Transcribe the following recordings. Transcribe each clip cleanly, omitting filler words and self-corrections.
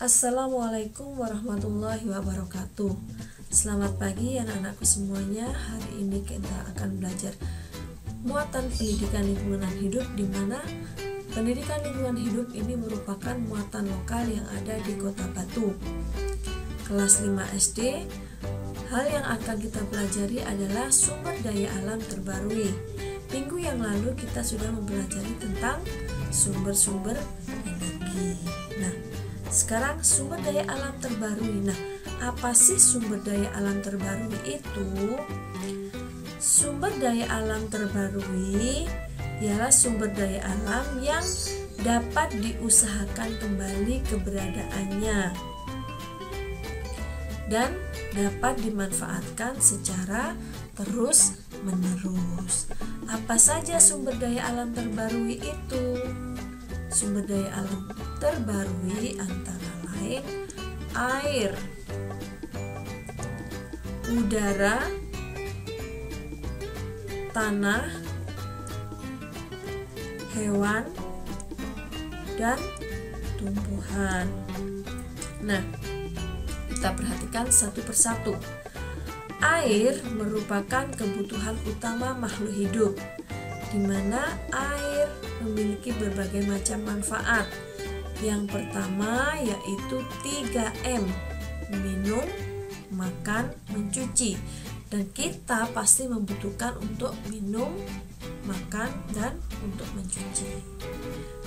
Assalamualaikum warahmatullahi wabarakatuh. Selamat pagi anak-anakku semuanya. Hari ini kita akan belajar muatan pendidikan lingkungan hidup, di mana pendidikan lingkungan hidup ini merupakan muatan lokal yang ada di Kota Batu. Kelas 5 SD. Hal yang akan kita pelajari adalah sumber daya alam terbarui. Minggu yang lalu kita sudah mempelajari tentang sumber-sumber energi. Nah, sekarang sumber daya alam terbarui. Nah, apa sih sumber daya alam terbarui itu? Sumber daya alam terbarui ialah sumber daya alam yang dapat diusahakan kembali keberadaannya dan dapat dimanfaatkan secara terus-menerus. Apa saja sumber daya alam terbarui itu? Sumber daya alam terbarui antara lain air, udara, tanah, hewan, dan tumbuhan. Nah, kita perhatikan satu persatu. Air merupakan kebutuhan utama makhluk hidup, di mana air memiliki berbagai macam manfaat. Yang pertama yaitu 3M, minum, makan, mencuci. Dan kita pasti membutuhkan untuk minum, makan, dan untuk mencuci.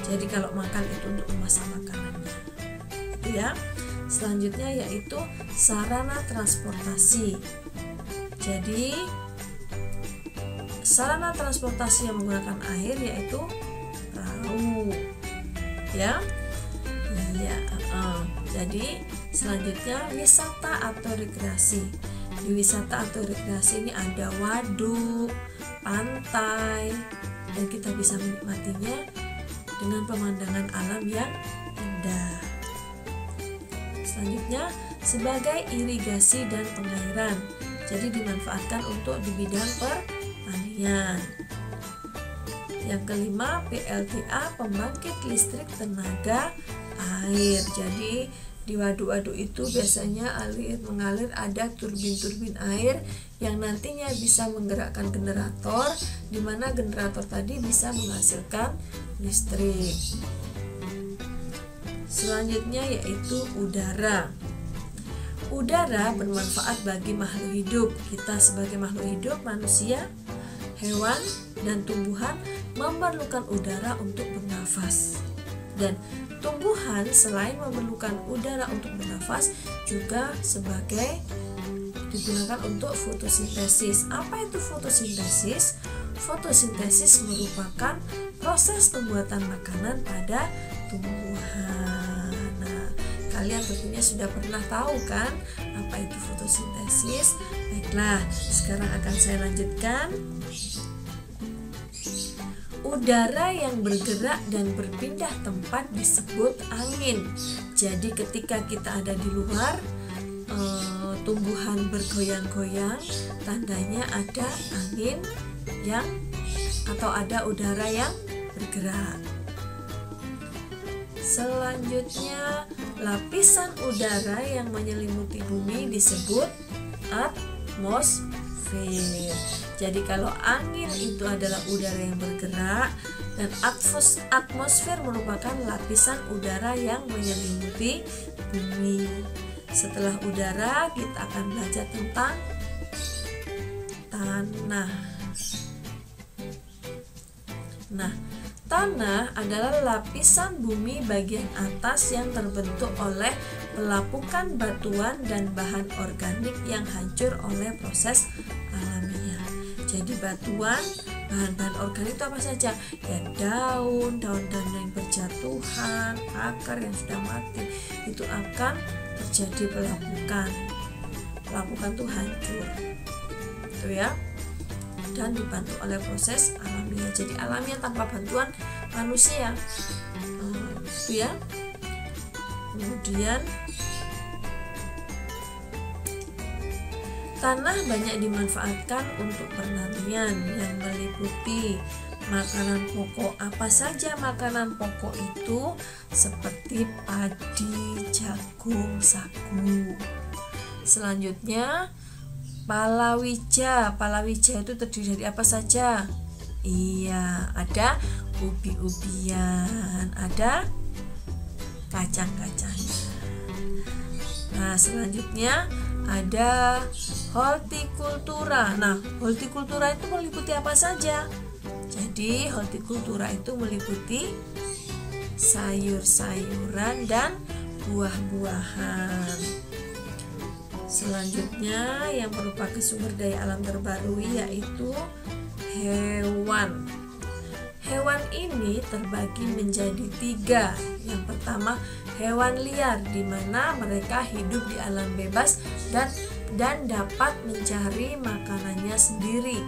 Jadi kalau makan itu untuk memasak makanannya, itu ya. Selanjutnya yaitu sarana transportasi. Jadi sarana transportasi yang menggunakan air yaitu perahu, ya. Jadi selanjutnya wisata atau rekreasi. Di wisata atau rekreasi ini ada waduk, pantai, dan kita bisa menikmatinya dengan pemandangan alam yang indah. Selanjutnya sebagai irigasi dan pengairan. Jadi dimanfaatkan untuk di bidang pertanian. Yang kelima, PLTA, pembangkit listrik tenaga air. Jadi di waduk-waduk itu biasanya mengalir ada turbin-turbin air yang nantinya bisa menggerakkan generator, di mana generator tadi bisa menghasilkan listrik. Selanjutnya yaitu udara. Udara bermanfaat bagi makhluk hidup. Kita sebagai makhluk hidup, manusia, hewan, dan tumbuhan memerlukan udara untuk bernafas. Dan tumbuhan selain memerlukan udara untuk bernafas juga sebagai digunakan untuk fotosintesis. Apa itu fotosintesis? Fotosintesis merupakan proses pembuatan makanan pada tumbuhan. Nah, kalian tentunya sudah pernah tahu kan apa itu fotosintesis? Baiklah, sekarang akan saya lanjutkan. Udara yang bergerak dan berpindah tempat disebut angin. Jadi ketika kita ada di luar, tumbuhan bergoyang-goyang, tandanya ada angin atau ada udara yang bergerak. Selanjutnya, lapisan udara yang menyelimuti bumi disebut atmosfer. Jadi kalau angin itu adalah udara yang bergerak, dan atmosfer merupakan lapisan udara yang menyelimuti bumi. Setelah udara, kita akan belajar tentang tanah. Nah, tanah adalah lapisan bumi bagian atas yang terbentuk oleh pelapukan batuan dan bahan organik yang hancur oleh proses alamiah. Jadi batuan, bahan-bahan organik itu apa saja? Ya daun-daun yang berjatuhan, akar yang sudah mati, itu akan terjadi pelapukan. Pelapukan itu hancur, itu ya. Dan dibantu oleh proses alamiah. Jadi alamiah tanpa bantuan manusia, itu ya. Kemudian Tanah banyak dimanfaatkan untuk pertanian yang meliputi makanan pokok. Apa saja makanan pokok itu? Seperti padi, jagung, sagu. Selanjutnya palawija. Palawija itu terdiri dari apa saja? Iya, ada ubi-ubian, ada kacang-kacangnya. Nah, selanjutnya ada hortikultura. Nah, hortikultura itu meliputi apa saja? Jadi, hortikultura itu meliputi sayur-sayuran dan buah-buahan. Selanjutnya yang merupakan sumber daya alam terbarui yaitu hewan. Hewan ini terbagi menjadi 3. Yang pertama, hewan liar, di mana mereka hidup di alam bebas dan dapat mencari makanannya sendiri.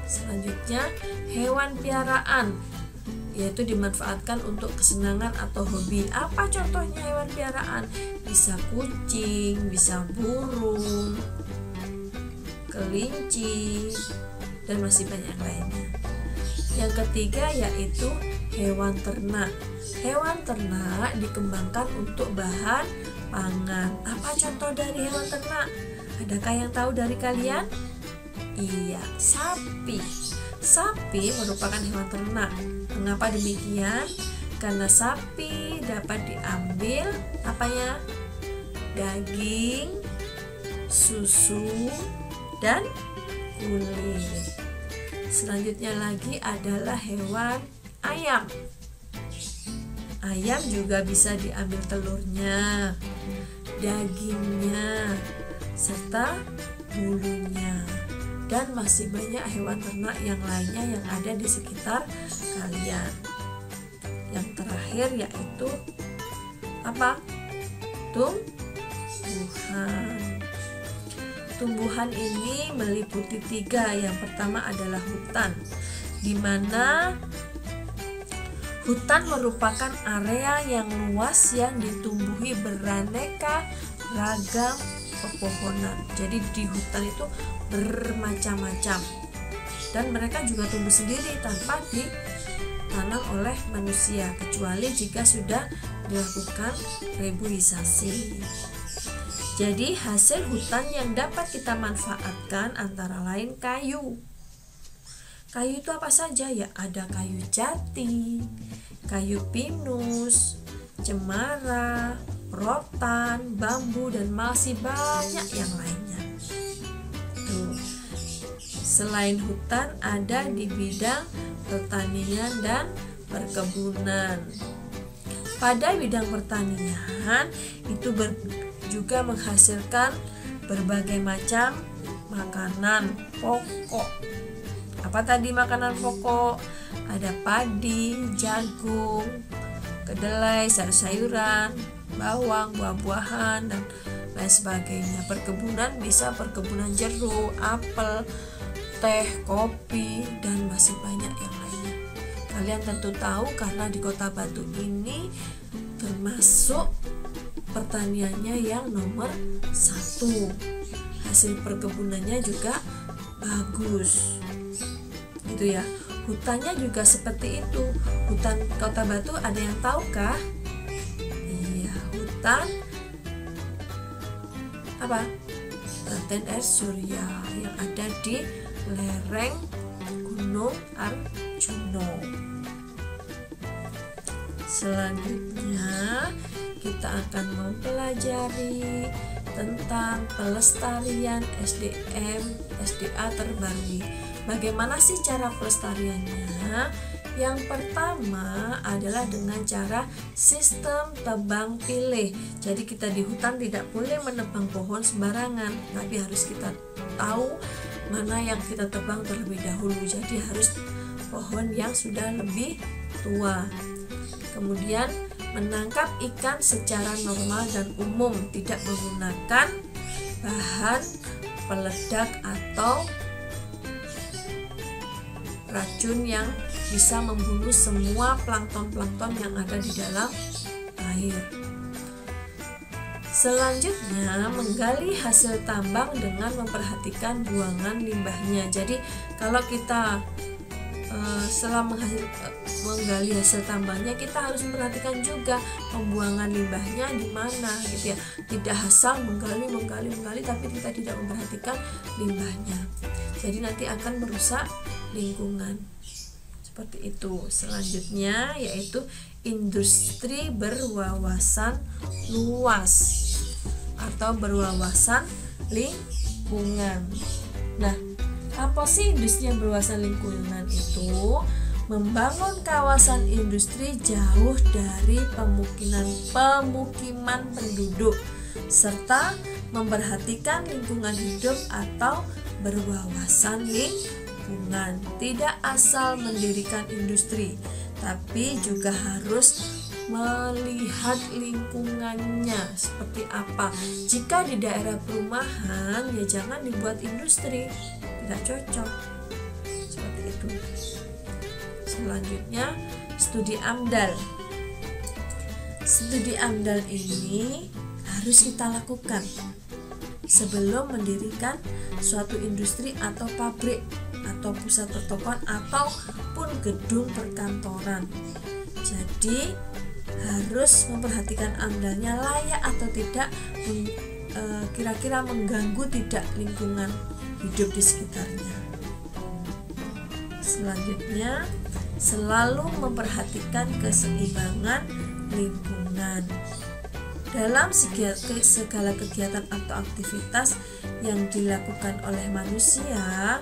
Selanjutnya, hewan piaraan, yaitu dimanfaatkan untuk kesenangan atau hobi. Apa contohnya hewan piaraan? Bisa kucing, bisa burung, kelinci, dan masih banyak lainnya. Yang ketiga yaitu hewan ternak. Hewan ternak dikembangkan untuk bahan pangan. Apa contoh dari hewan ternak? Adakah yang tahu dari kalian? Iya, sapi. Sapi merupakan hewan ternak. Mengapa demikian? Karena sapi dapat diambil apanya? Daging, susu, dan kulit. Selanjutnya lagi adalah hewan ayam. Ayam juga bisa diambil telurnya, dagingnya, serta bulunya. Dan masih banyak hewan ternak yang lainnya yang ada di sekitar kalian. Yang terakhir yaitu apa? Tumbuhan. Tumbuhan ini meliputi 3. Yang pertama adalah hutan, di mana hutan merupakan area yang luas yang ditumbuhi beraneka ragam pepohonan. Jadi di hutan itu bermacam-macam, dan mereka juga tumbuh sendiri tanpa ditanam oleh manusia, kecuali jika sudah dilakukan reboisasi. Jadi hasil hutan yang dapat kita manfaatkan antara lain kayu. Kayu itu apa saja ya? Ada kayu jati, kayu pinus, cemara, rotan, bambu, dan masih banyak yang lainnya. Tuh. Selain hutan ada di bidang pertanian dan perkebunan. Pada bidang pertanian itu juga menghasilkan berbagai macam makanan pokok. Apa tadi makanan pokok? Ada padi, jagung, kedelai, sayur-sayuran, bawang, buah-buahan, dan lain sebagainya. Perkebunan bisa perkebunan jeruk, apel, teh, kopi, dan masih banyak yang lainnya. Kalian tentu tahu karena di Kota Batu ini termasuk pertaniannya yang nomor 1. Hasil perkebunannya juga bagus, gitu ya. Hutannya juga seperti itu. Hutan Kota Batu ada yang tahukah? Iya, hutan apa? Raden R. Surya yang ada di lereng Gunung Arjuno. Selanjutnya kita akan mempelajari tentang pelestarian SDA terbarui. Bagaimana sih cara pelestariannya? Yang pertama adalah dengan cara sistem tebang pilih. Jadi kita di hutan tidak boleh menebang pohon sembarangan, tapi harus kita tahu mana yang kita tebang terlebih dahulu. Jadi harus pohon yang sudah lebih tua. Kemudian menangkap ikan secara normal dan umum, tidak menggunakan bahan peledak atau racun yang bisa membunuh semua plankton-plankton yang ada di dalam air. Selanjutnya, menggali hasil tambang dengan memperhatikan buangan limbahnya. Jadi kalau kita setelah menggali hasil tambangnya, kita harus memperhatikan juga pembuangan limbahnya di mana gitu ya. Tidak asal menggali tapi kita tidak memperhatikan limbahnya. Jadi nanti akan merusak lingkungan. Seperti itu. Selanjutnya yaitu industri berwawasan luas atau berwawasan lingkungan. Nah, apa sih industri yang berwawasan lingkungan itu? Membangun kawasan industri jauh dari pemukiman penduduk serta memperhatikan lingkungan hidup atau berwawasan lingkungan. Tidak asal mendirikan industri, tapi juga harus melihat lingkungannya seperti apa. Jika di daerah perumahan, ya jangan dibuat industri, tidak cocok. Seperti itu. Selanjutnya, studi AMDAL. Studi AMDAL ini harus kita lakukan sebelum mendirikan suatu industri atau pabrik atau pusat pertokoan ataupun gedung perkantoran. Jadi harus memperhatikan AMDAL-nya layak atau tidak, kira-kira mengganggu tidak lingkungan hidup di sekitarnya. Selanjutnya, selalu memperhatikan keseimbangan lingkungan. Dalam segala kegiatan atau aktivitas yang dilakukan oleh manusia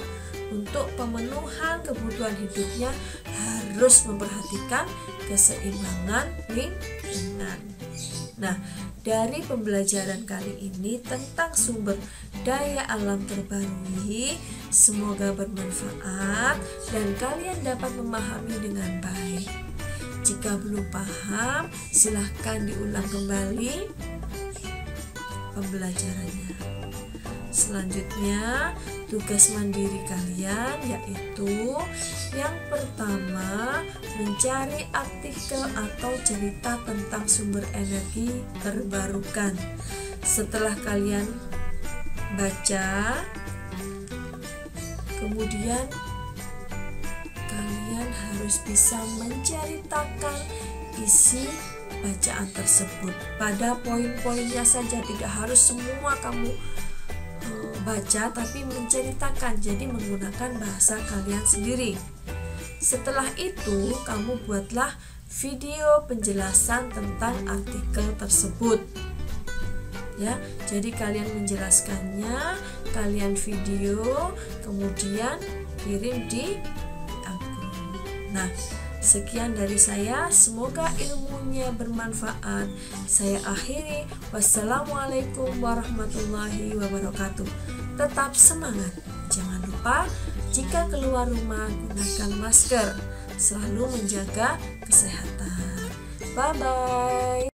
untuk pemenuhan kebutuhan hidupnya harus memperhatikan keseimbangan lingkungan. Nah, dari pembelajaran kali ini tentang sumber daya alam terbaruhi, semoga bermanfaat dan kalian dapat memahami dengan baik. Jika belum paham, silahkan diulang kembali pembelajarannya. Selanjutnya, tugas mandiri kalian yaitu yang pertama, mencari artikel atau cerita tentang sumber energi terbarukan. Setelah kalian baca, kemudian kalian harus bisa menceritakan isi bacaan tersebut pada poin-poinnya saja, tidak harus semua kamu baca, tapi menceritakan, jadi menggunakan bahasa kalian sendiri. Setelah itu, kamu buatlah video penjelasan tentang artikel tersebut. Ya, jadi kalian menjelaskannya, kalian video, kemudian kirim di akun. Nah, sekian dari saya, semoga ilmunya bermanfaat. Saya akhiri, wassalamualaikum warahmatullahi wabarakatuh. Tetap semangat, jangan lupa jika keluar rumah gunakan masker, selalu menjaga kesehatan. Bye bye.